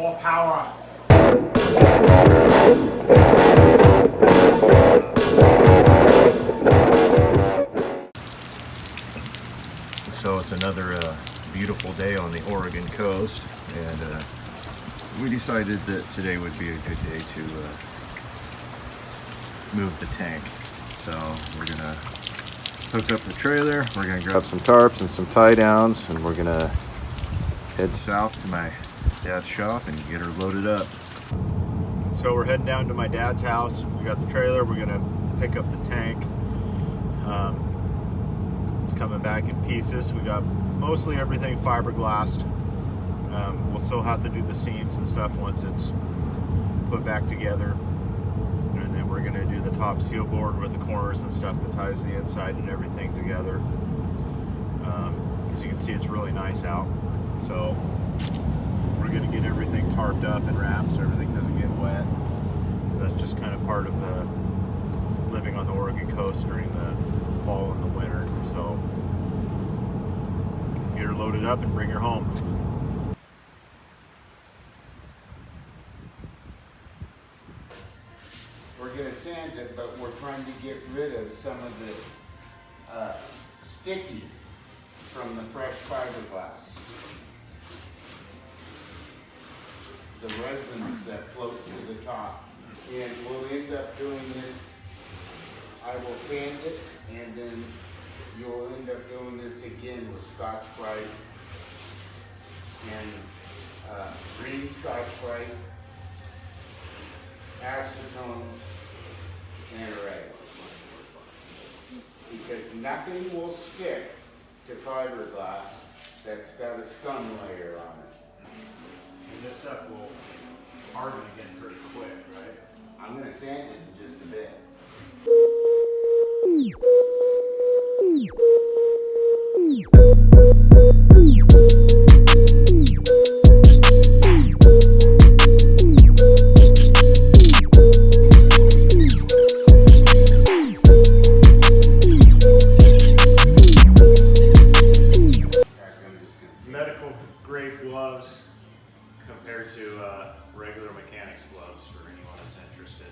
More power. So it's another beautiful day on the Oregon coast, and we decided that today would be a good day to move the tank. So we're gonna hook up the trailer, we're gonna grab some tarps and some tie downs, and we're gonna head south to my dad's shop and get her loaded up. So we're heading down to my dad's house. We got the trailer, we're gonna pick up the tank. It's coming back in pieces. We got mostly everything fiberglassed. We'll still have to do the seams and stuff once it's put back together. And then we're gonna do the top seal board with the corners and stuff that ties the inside and everything together. As you can see, it's really nice out. So we're gonna get everything tarped up and wrapped so everything doesn't get wet. That's just kind of part of living on the Oregon coast during the fall and the winter. So get her loaded up and bring her home. We're going to sand it, but we're trying to get rid of some of the sticky from the fresh fiberglass. The resins that float to the top. And we'll end up doing this, I will sand it, and then you'll end up doing this again with Scotch-Brite and green Scotch-Brite, acetone, and red. Because nothing will stick to fiberglass that's got a scum layer on it. And this stuff will harden again pretty quick, right? I'm going to sand it in just a bit. Medical grade gloves compared to regular mechanics gloves for anyone that's interested.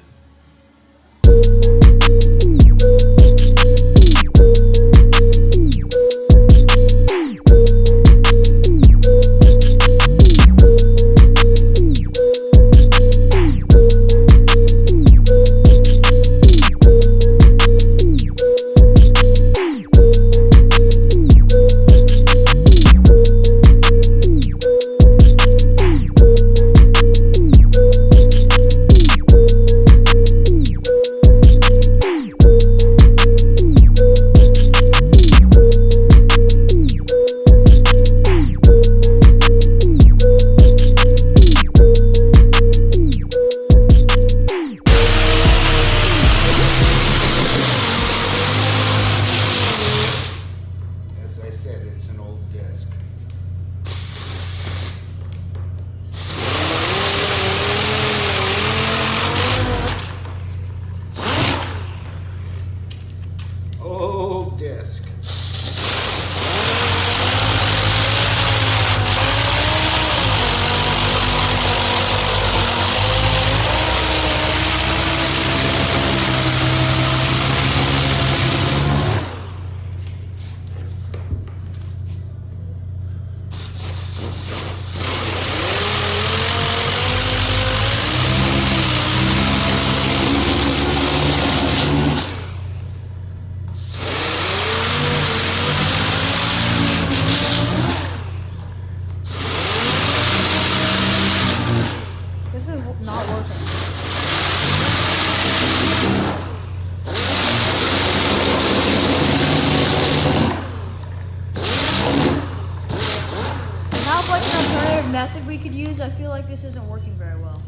Method we could use, I feel like this isn't working very well.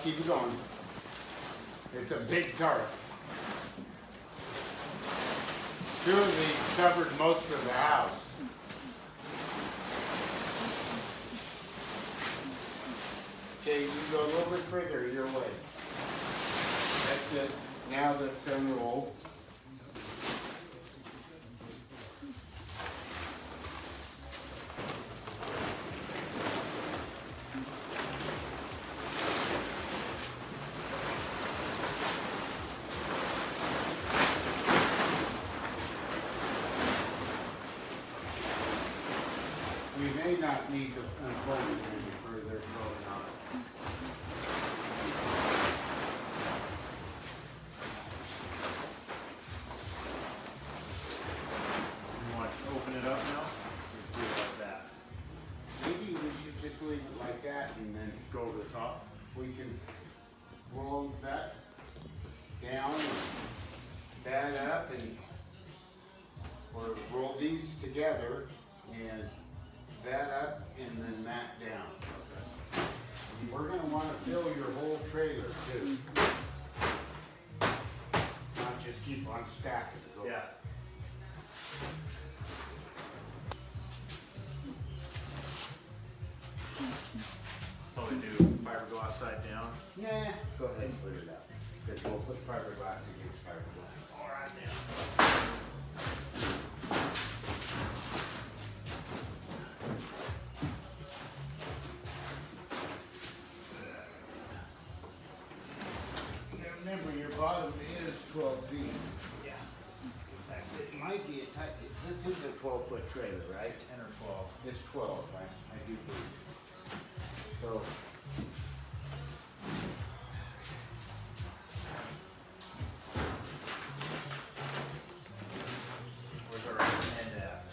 keep it going. It's a big tarp. 2 of these covered most of the house. Okay, you go a little bit further your way. That's good. Now let's unroll. We may not need to unfold it any further going on. You want to open it up now? Let's see it like that. Maybe we should just leave it like that and then Go over the top. we can roll that down and that up and or roll these together and that up and then that down. We're gonna wanna fill your whole trailer too. Not just keep on stacking. So Yeah. Probably do fiberglass side down. Nah, go ahead and put it up. Because we'll put fiberglass against fiberglass. All right, now. Now remember, your bottom is 12 feet. Yeah. It might be a tight, this is a 12-foot trailer, right? 10 or 12. It's 12, I do believe. So. Where's our end at?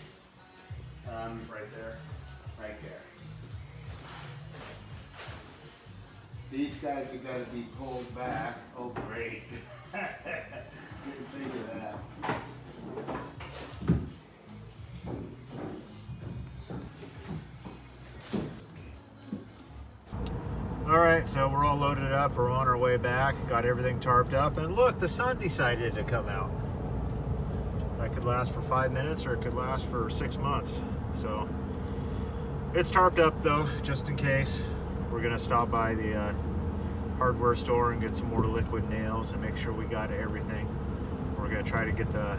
Right there. Right there. These guys have got to be pulled back. Oh, great. Didn't think of that. All right, so we're all loaded up. We're on our way back. Got everything tarped up, and look, the sun decided to come out. That could last for 5 minutes, or it could last for 6 months. So it's tarped up though, just in case. We're gonna stop by the hardware store and get some more liquid nails and make sure we got everything. We're gonna try to get the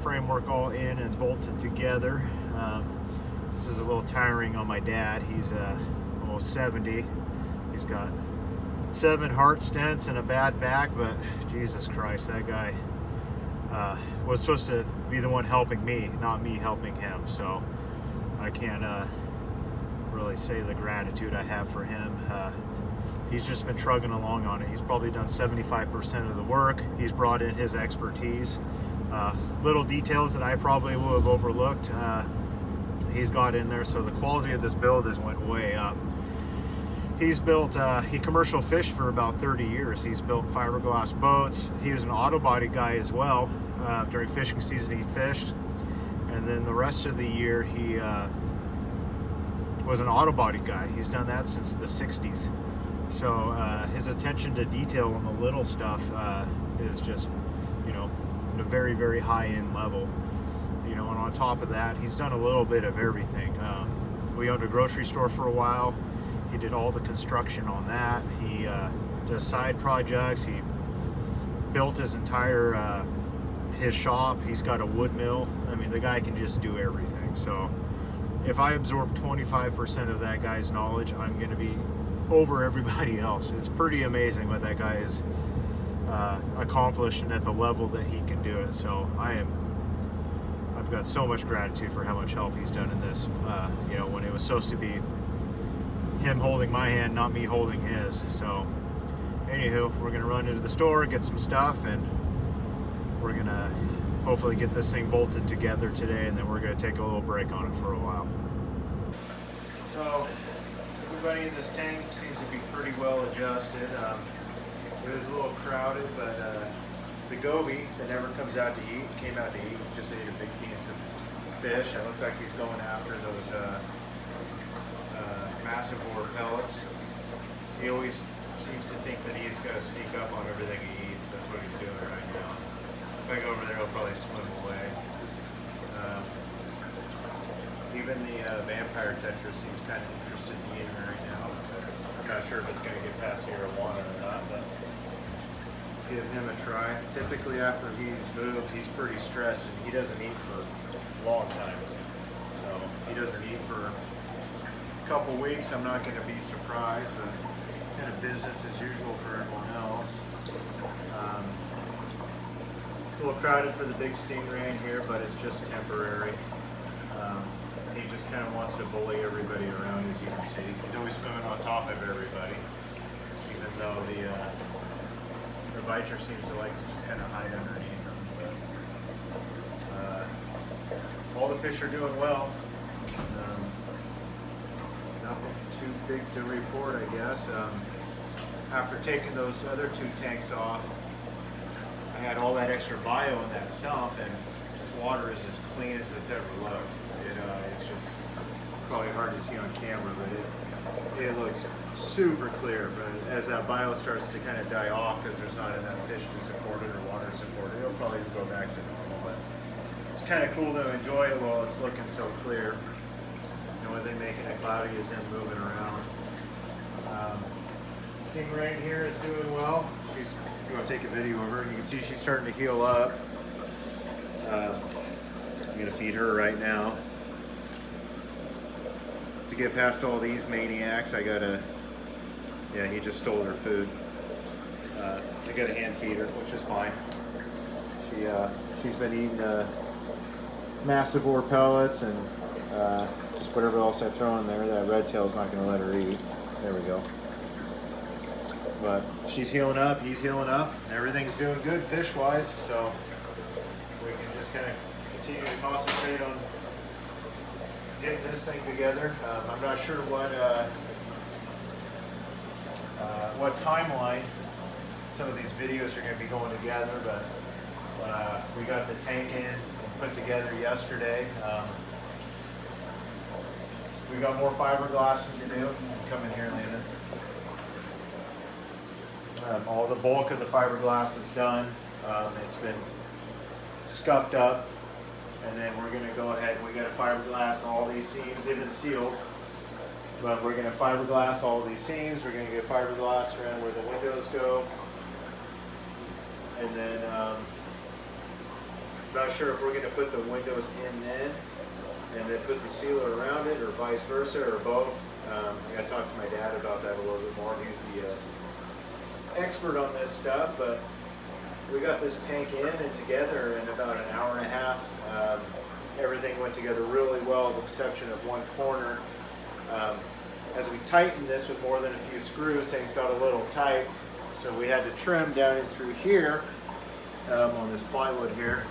framework all in and bolted together. This is a little tiring on my dad. He's almost 70. He's got 7 heart stents and a bad back, but Jesus Christ, that guy was supposed to be the one helping me, not me helping him. So I can't really say the gratitude I have for him. He's just been trugging along on it. He's probably done 75% of the work. He's brought in his expertise. Little details that I probably would have overlooked, he's got in there. So the quality of this build has went way up. He's built, he commercial fished for about 30 years. He's built fiberglass boats. He was an auto body guy as well. During fishing season he fished. And then the rest of the year he was an auto body guy. He's done that since the 60s. So his attention to detail on the little stuff is just, you know, at a very, very high end level. You know, and on top of that, he's done a little bit of everything. We owned a grocery store for a while. He did all the construction on that. He does side projects. He built his entire his shop. He's got a wood mill. I mean, the guy can just do everything. So if I absorb 25% of that guy's knowledge, I'm going to be over everybody else. It's pretty amazing what that guy is accomplished and at the level that he can do it. So I've got so much gratitude for how much help he's done in this. You know, when it was supposed to be him holding my hand, not me holding his. So anywho, we're gonna run into the store, get some stuff, and we're gonna hopefully get this thing bolted together today, and then we're gonna take a little break on it for a while. So everybody in this tank seems to be pretty well adjusted. It was a little crowded, but the goby that never comes out to eat came out to eat. Just ate a big piece of fish. It looks like he's going after those massive ore pellets. He always seems to think that he's got to sneak up on everything he eats. That's what he's doing right now. If I go over there, he'll probably swim away. Even the vampire tetra seems kind of interested in eating her right now. I'm not sure if it's going to get past the arowana or not, but give him a try. Typically after he's moved, he's pretty stressed and he doesn't eat for a long time. So he doesn't eat for a couple weeks. I'm not going to be surprised, but kind of business as usual for everyone else. It's a little crowded for the big stingray in here, but it's just temporary. He just kind of wants to bully everybody around, as you can see. He's always swimming on top of everybody, even though the viper seems to like to just kind of hide underneath them. But, all the fish are doing well. Nothing too big to report, I guess. After taking those other 2 tanks off, I had all that extra bio in that sump, and this water is as clean as it's ever looked. It's just probably hard to see on camera, but it looks super clear. But as that bio starts to kind of die off because there's not enough fish to support it or water to support it, it'll probably go back to normal. But it's kind of cool to enjoy it while it's looking so clear. The only thing making it cloudy is him moving around. Stingray in here is doing well. She's, if you want to take a video of her, you can see she's starting to heal up. I'm going to feed her right now. To get past all these maniacs, I gotta, yeah, he just stole her food. I gotta hand feed her, which is fine. She's been eating massive ore pellets and just whatever else I throw in there. That red tail's not gonna let her eat. There we go. But she's healing up, he's healing up, and everything's doing good fish-wise, so we can just kind of continue to concentrate on getting this thing together. I'm not sure what timeline some of these videos are going to be going together, but we got the tank in and put together yesterday. We got more fiberglassing to do. Come in here, Landon. All the bulk of the fiberglass is done. It's been scuffed up. And then we're going to go ahead, we got to fiberglass all these seams. They've been sealed, but we're going to fiberglass all these seams. We're going to get fiberglass around where the windows go. And then, not sure if we're going to put the windows in then, and then put the sealer around it, or vice versa, or both. I got to talk to my dad about that a little bit more. He's the expert on this stuff, but we got this tank in and together in about an hour and a half. Everything went together really well, with the exception of one corner. As we tightened this with more than a few screws, things got a little tight, so we had to trim down in through here on this plywood here.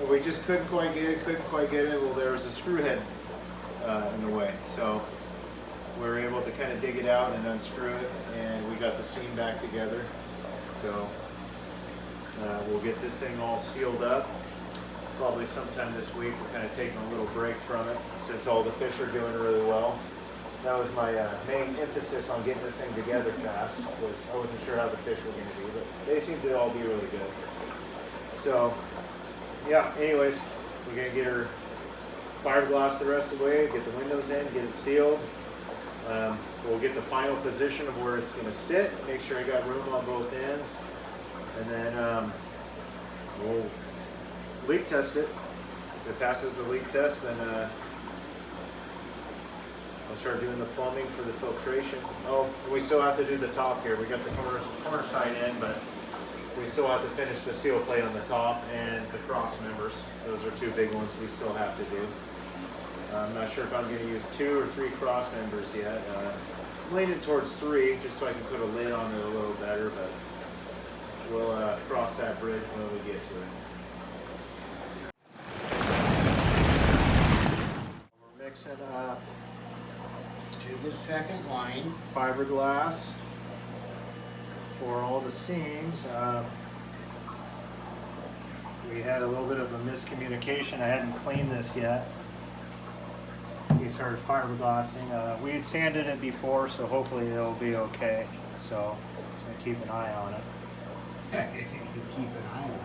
We just couldn't quite get it, Well, there was a screw head in the way, so we were able to kind of dig it out and unscrew it, and we got the seam back together. So we'll get this thing all sealed up probably sometime this week. We're kind of taking a little break from it since all the fish are doing really well. That was my main emphasis on getting this thing together fast, was I wasn't sure how the fish were going to be, but they seem to all be really good. So yeah, anyways, we're going to get her fiberglass the rest of the way, get the windows in, get it sealed. We'll get the final position of where it's going to sit, make sure I got room on both ends, and then we'll leak test it. If it passes the leak test, then I'll start doing the plumbing for the filtration. Oh, we still have to do the top here. We got the corner side in, but we still have to finish the seal plate on the top and the cross members. Those are 2 big ones we still have to do. I'm not sure if I'm going to use 2 or 3 cross members yet. I'm leaning towards 3, just so I can put a lid on it a little better, but we'll cross that bridge when we get to it. We're mixing up To the second line. fiberglass for all the seams. We had a little bit of a miscommunication. I hadn't cleaned this yet. He's started fiberglassing. We had sanded it before, so hopefully it'll be okay. So just gonna keep an eye on it. Keep an eye on it.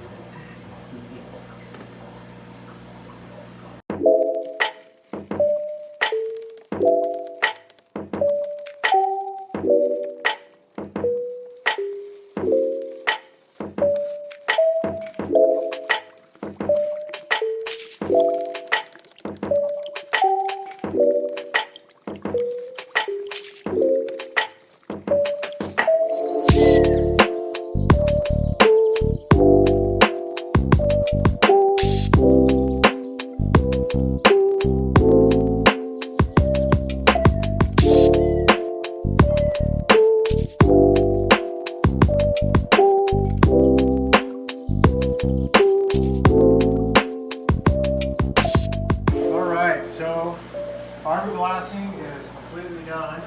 Fiberglassing is completely done.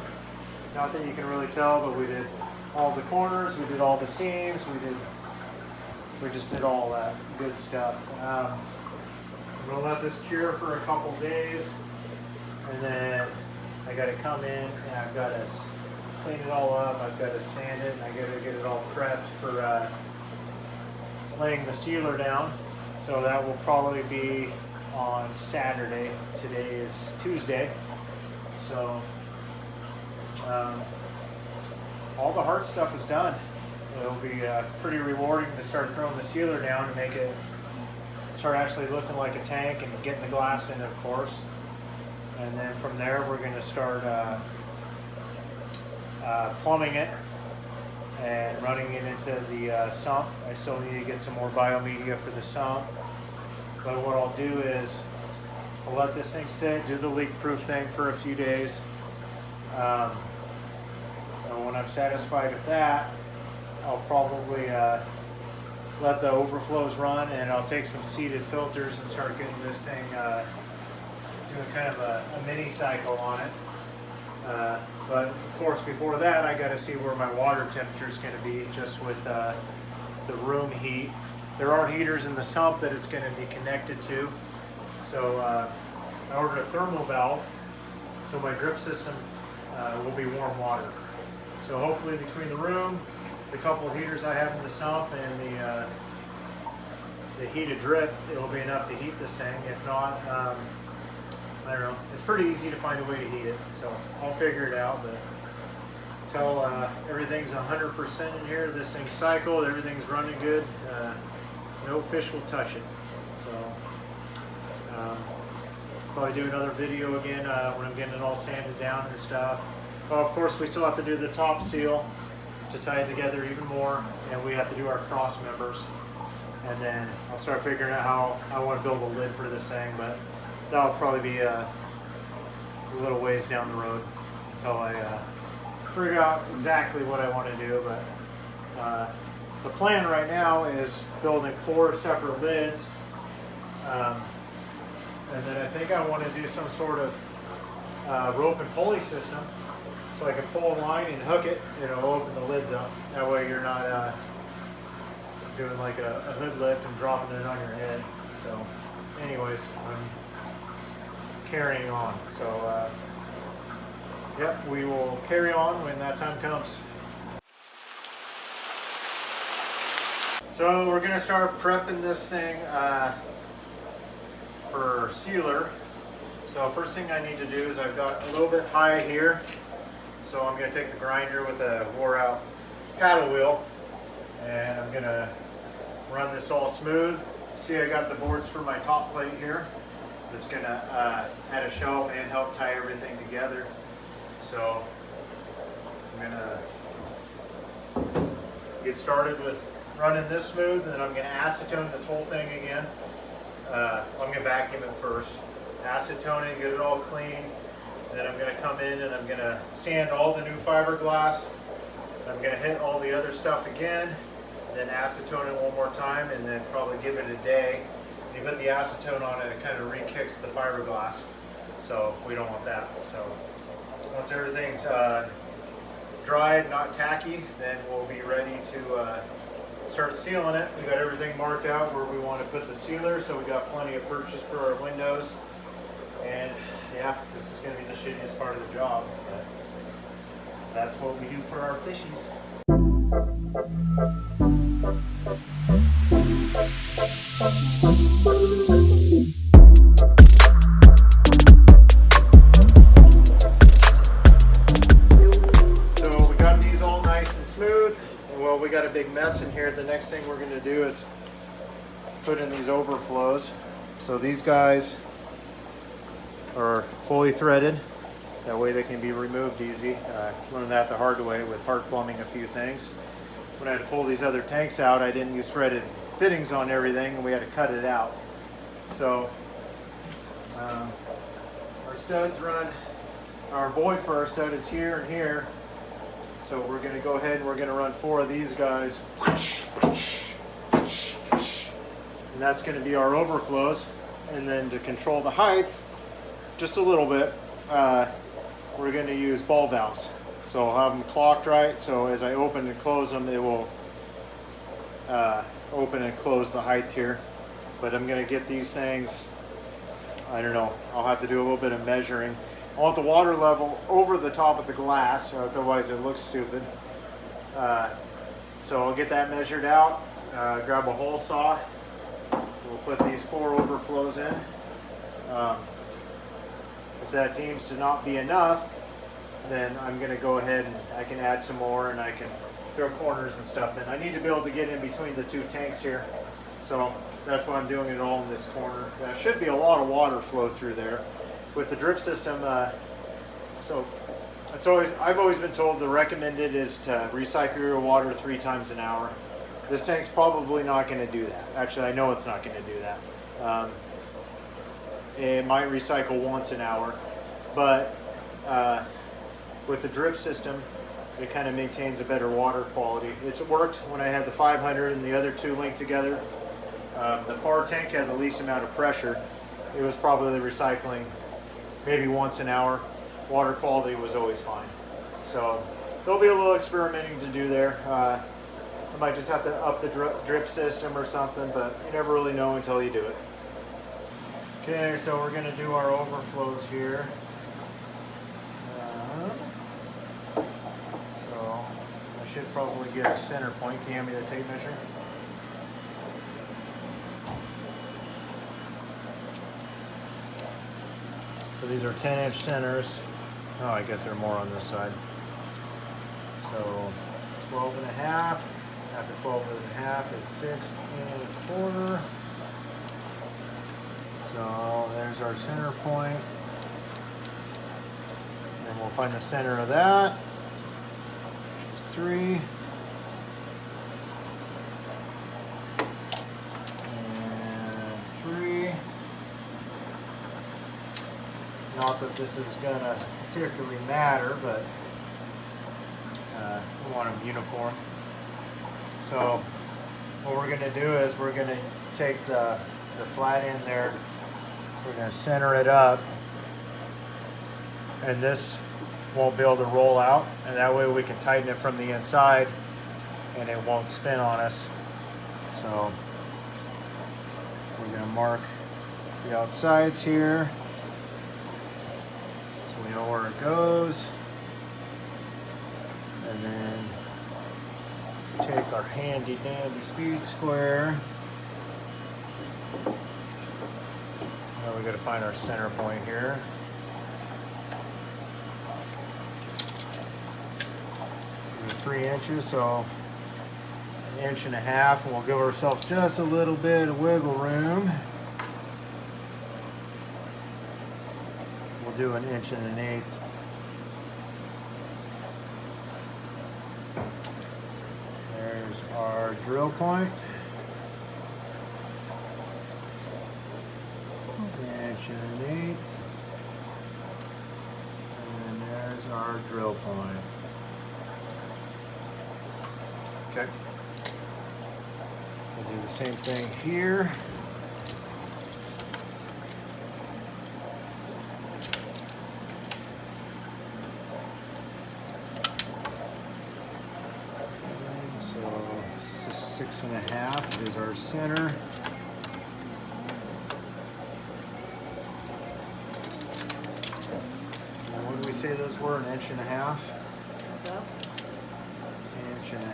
Not that you can really tell, but we did all the corners, we did all the seams, we just did all that good stuff. I'm gonna let this cure for a couple days, and then I gotta come in and I've gotta clean it all up, I've gotta sand it, and I gotta get it all prepped for laying the sealer down. So that will probably be on Saturday. Today is Tuesday. So all the hard stuff is done. It'll be pretty rewarding to start throwing the sealer down and make it start actually looking like a tank and getting the glass in, of course. And then from there we're going to start plumbing it and running it into the sump. I still need to get some more biomedia for the sump. But what I'll do is I'll let this thing sit, do the leak-proof thing for a few days. And when I'm satisfied with that, I'll probably let the overflows run, and I'll take some seated filters and start getting this thing doing kind of a mini cycle on it. But of course, before that, I got to see where my water temperature is going to be, just with the room heat. There are heaters in the sump that it's going to be connected to. So I ordered a thermal valve, so my drip system will be warm water. So hopefully between the room, the couple of heaters I have in the sump, and the heated drip, it'll be enough to heat this thing. If not, I don't know. It's pretty easy to find a way to heat it, so I'll figure it out. But until everything's 100% in here, this thing's cycled, everything's running good, no fish will touch it. So probably do another video again when I'm getting it all sanded down and stuff. Well, of course, we still have to do the top seal to tie it together even more, and we have to do our cross members. And then I'll start figuring out how I want to build a lid for this thing, but that'll probably be a little ways down the road until I figure out exactly what I want to do. But the plan right now is building 4 separate lids, and then I think I want to do some sort of rope and pulley system, so I can pull a line and hook it, and it'll open the lids up. That way you're not doing like a hood lift and dropping it on your head. So anyways, I'm carrying on. So yep, we will carry on when that time comes. So we're going to start prepping this thing for sealer. So first thing I need to do is I've got a little bit high here. So I'm going to take the grinder with a wore out paddle wheel, and I'm going to run this all smooth. See, I got the boards for my top plate here. That's going to add a shelf and help tie everything together. So I'm going to get started with running this smooth, and then I'm going to acetone this whole thing again. I'm going to vacuum it first, acetone it, get it all clean. Then I'm going to come in and I'm going to sand all the new fiberglass. I'm going to hit all the other stuff again, then acetone it one more time, and then probably give it a day. When you put the acetone on it, it kind of re-kicks the fiberglass, so we don't want that. So once everything's dried, not tacky, then we'll be ready to start sealing it. We got everything marked out where we want to put the sealer, so we got plenty of purchase for our windows. And Yeah, this is going to be the shittiest part of the job, but that's what we do for our fishies. So we got these all nice and smooth. Well, we got a big mess in here. The next thing we're going to do is put in these overflows. So these guys are fully threaded. That way they can be removed easy. Learned that the hard way with hard plumbing a few things. When I had to pull these other tanks out, I didn't use threaded fittings on everything, and we had to cut it out. So our studs run, our void for our stud is here and here. So we're going to go ahead and we're going to run 4 of these guys. And that's going to be our overflows. And then to control the height, just a little bit, we're going to use ball valves. So I'll have them clocked right, so as I open and close them, it will open and close the height here. But I'm going to get these things, I don't know, I'll have to do a little bit of measuring. I want the water level over the top of the glass, or otherwise it looks stupid. So I'll get that measured out, grab a hole saw. We'll put these 4 overflows in. If that deems to not be enough, then I'm going to go ahead and I can add some more, and I can throw corners and stuff in. I need to be able to get in between the 2 tanks here, so that's why I'm doing it all in this corner. There should be a lot of water flow through there. With the drip system, so I've always been told the recommended is to recycle your water 3 times an hour. This tank's probably not going to do that. Actually, I know it's not going to do that. It might recycle once an hour, but with the drip system, it kind of maintains a better water quality. It's worked when I had the 500 and the other 2 linked together. The far tank had the least amount of pressure. It was probably recycling maybe once an hour. Water quality was always fine. So there'll be a little experimenting to do there. I might just have to up the drip system or something, but you never really know until you do it. Okay, so we're going to do our overflows here. So I should probably get a center point. Can you hand me the tape measure? So these are 10-inch centers. Oh, I guess they're more on this side. So 12 and a half. After 12 and a half is 6 1/4. So there's our center point. And we'll find the center of that, which is 3. And 3. Not that this is gonna particularly matter, but we want them uniform. So what we're gonna do is we're gonna take the flat end there, we're gonna center it up, and this won't be able to roll out, and that way we can tighten it from the inside and it won't spin on us. So we're gonna mark the outsides here so we know where it goes, and then take our handy dandy speed square. Now we got to find our center point here. We're 3 inches, so 1.5 inches, and we'll give ourselves just a little bit of wiggle room. We'll do 1 1/8 inches. There's our drill point. 1 1/8 inches. And there's our drill point. Okay. We'll do the same thing here. So 6 1/2 is our center. say those were? 1.5 inches? So, 1.5 inches.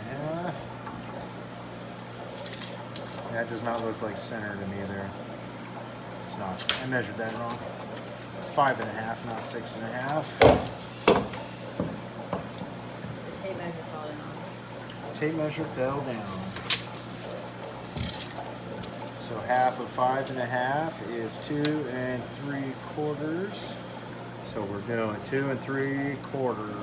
That does not look like center to me there. It's not. I measured that wrong. It's 5.5, not 6.5. the tape measure fell down. Tape measure fell down. So half of 5.5 is 2 3/4. So we're doing 2 3/4.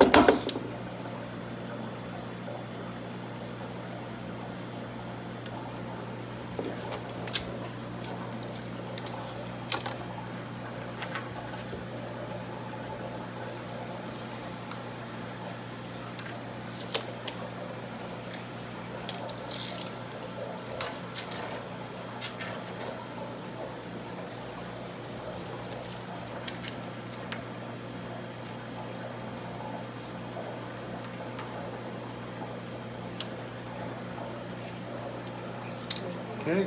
Okay,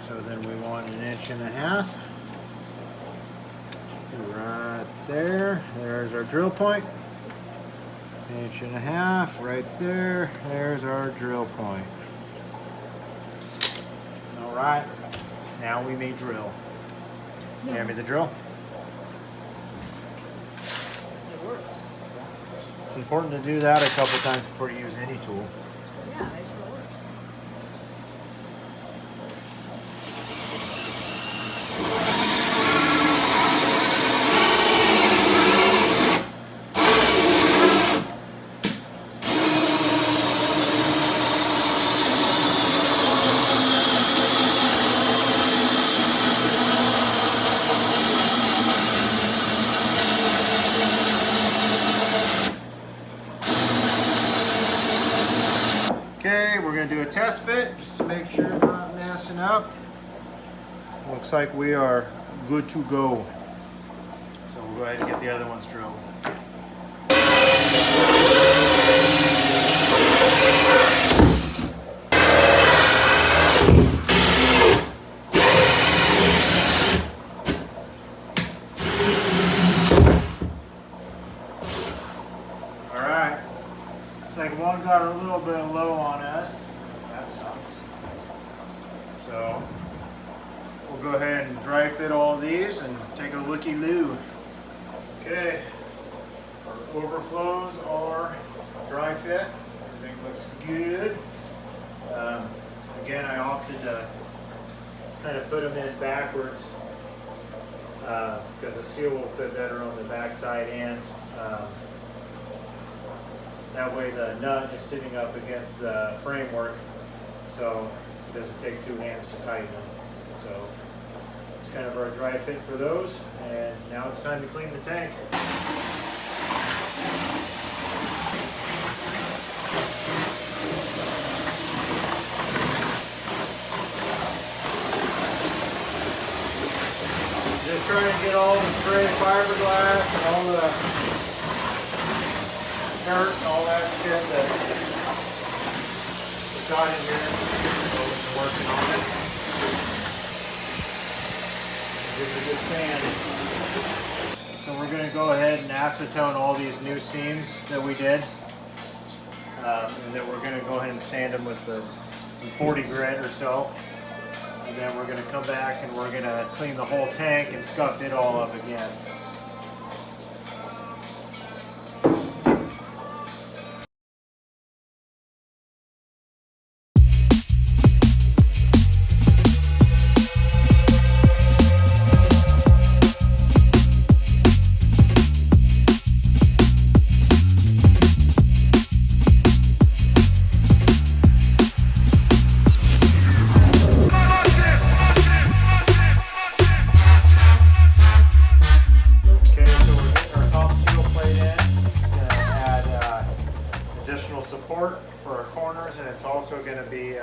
so then we want 1.5 inches. Right there, there's our drill point. 1.5 inches right there, there's our drill point. All right, now we may drill. You hand me the drill? It works. It's important to do that a couple times before you use any tool. Yeah, make sure it works. Okay, we're going to do a test fit just to make sure we're not messing up. Looks like we are good to go. So we'll go ahead and get the other ones drilled. Alright. Looks like one got a little bit low on us. That sucks. So we'll go ahead and dry fit all these and take a looky-loo. Okay. Our overflows are dry fit. Everything looks good. Again, I opted to kind of put them in backwards because the seal will fit better on the backside end. That way the nut is sitting up against the framework, so it doesn't take two hands to tighten them. So it's kind of our dry fit for those, and now it's time to clean the tank. Just trying to get all the spray fiberglass and all the dirt and all that shit that we got in here. So we've been working on it. Give it a good sand. So we're going to go ahead and acetone all these new seams that we did. And then we're going to go ahead and sand them with some 40 grit or so. And then we're going to come back and we're going to clean the whole tank and scuff it all up again. Support for our corners, and it's also going to be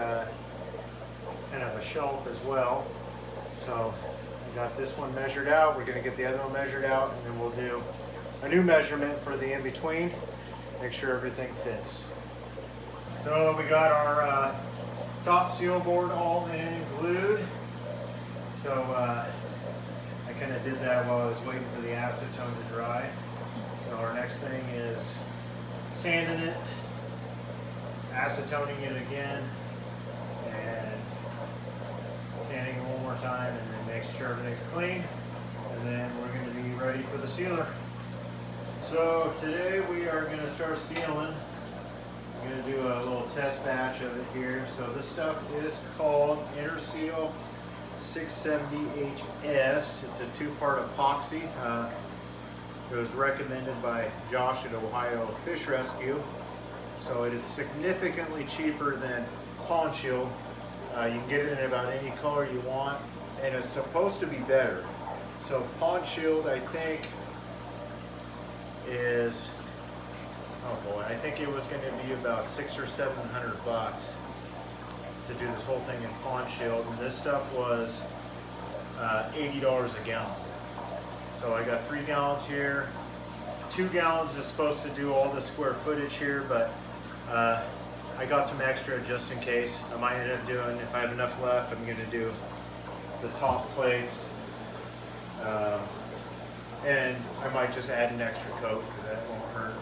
kind of a shelf as well. So I got this one measured out. We're going to get the other one measured out, and then we'll do a new measurement for the in-between, make sure everything fits. So we got our top seal board all in and glued. So I kind of did that while I was waiting for the acetone to dry. So our next thing is sanding it, acetoning it again, and sanding it one more time, and then make sure everything's clean. And then we're going to be ready for the sealer. So today we are going to start sealing. I'm going to do a little test batch of it here. So this stuff is called Interseal 670HS. It's a 2-part epoxy. It was recommended by Josh at Ohio Fish Rescue. So it is significantly cheaper than Pond Shield. You can get it in about any color you want, and it's supposed to be better. So Pond Shield, I think, is, oh boy, I think it was going to be about $600 or $700 to do this whole thing in Pond Shield, and this stuff was $80 a gallon. So I got 3 gallons here. 2 gallons is supposed to do all the square footage here, but I got some extra just in case. I might end up doing, if I have enough left, I'm going to do the top plates. And I might just add an extra coat because that won't hurt.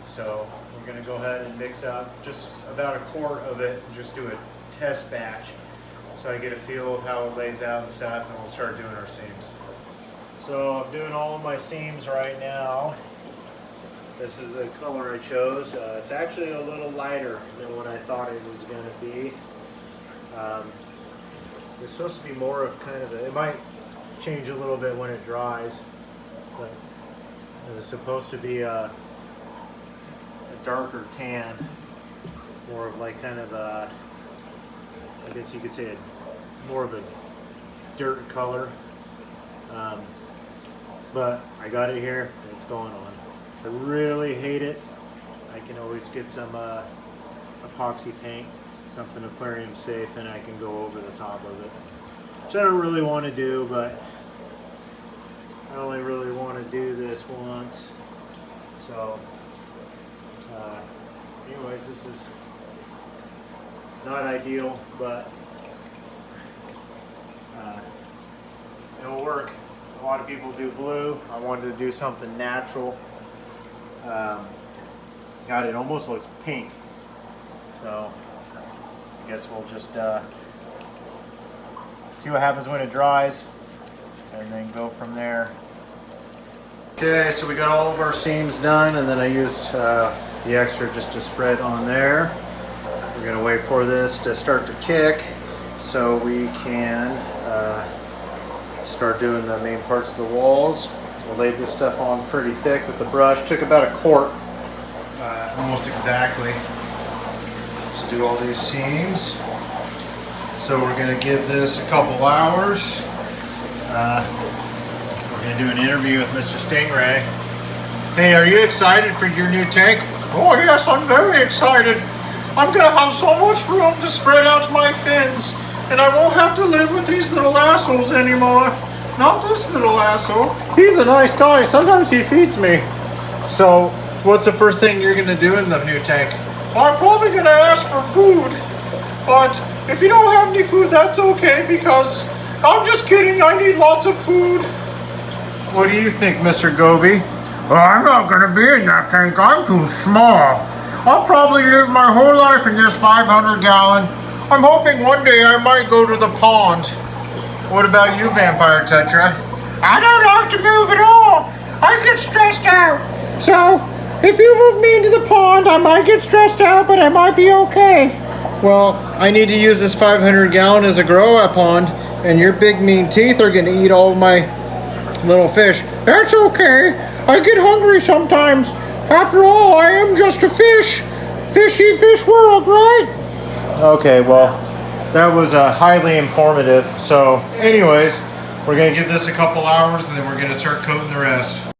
So we're going to go ahead and mix up just about a quart of it and just do a test batch so I get a feel of how it lays out and stuff, and we'll start doing our seams. So I'm doing all of my seams right now. This is the color I chose. It's actually a little lighter than what I thought it was going to be. It's supposed to be more of kind of a, it might change a little bit when it dries, but it was supposed to be a darker tan, more of like kind of a, I guess you could say a, more of a dirt color. But I got it here, and it's going on. I really hate it. I can always get some epoxy paint, something aquarium safe, and I can go over the top of it. Which I don't really want to do, but I only really want to do this once. So, anyways, this is not ideal, but it'll work. A lot of people do blue. I wanted to do something natural. God, it almost looks pink. So I guess we'll just see what happens when it dries and then go from there. Okay, so we got all of our seams done, and then I used the extra just to spread on there. We're going to wait for this to start to kick so we can start doing the main parts of the walls. We'll lay this stuff on pretty thick with the brush. Took about a quart, almost exactly, to do all these seams. So we're going to give this a couple hours. We're going to do an interview with Mr. Stingray. Hey, are you excited for your new tank? Oh yes, I'm very excited. I'm going to have so much room to spread out my fins, and I won't have to live with these little assholes anymore. Not this little asshole. He's a nice guy. Sometimes he feeds me. So, what's the first thing you're going to do in the new tank? Well, I'm probably going to ask for food. But if you don't have any food, that's okay, because I'm just kidding. I need lots of food. What do you think, Mr. Goby? Well, I'm not going to be in that tank. I'm too small. I'll probably live my whole life in this 500 gallon. I'm hoping one day I might go to the pond. What about you, Vampire Tetra? I don't like to move at all. I get stressed out. So, if you move me into the pond, I might get stressed out, but I might be okay. Well, I need to use this 500 gallon as a grow-up pond, and your big mean teeth are going to eat all of my little fish. That's okay. I get hungry sometimes. After all, I am just a fish. Fishy fish world, right? Okay, well, that was highly informative. So anyways, we're going to give this a couple hours, and then we're going to start coating the rest.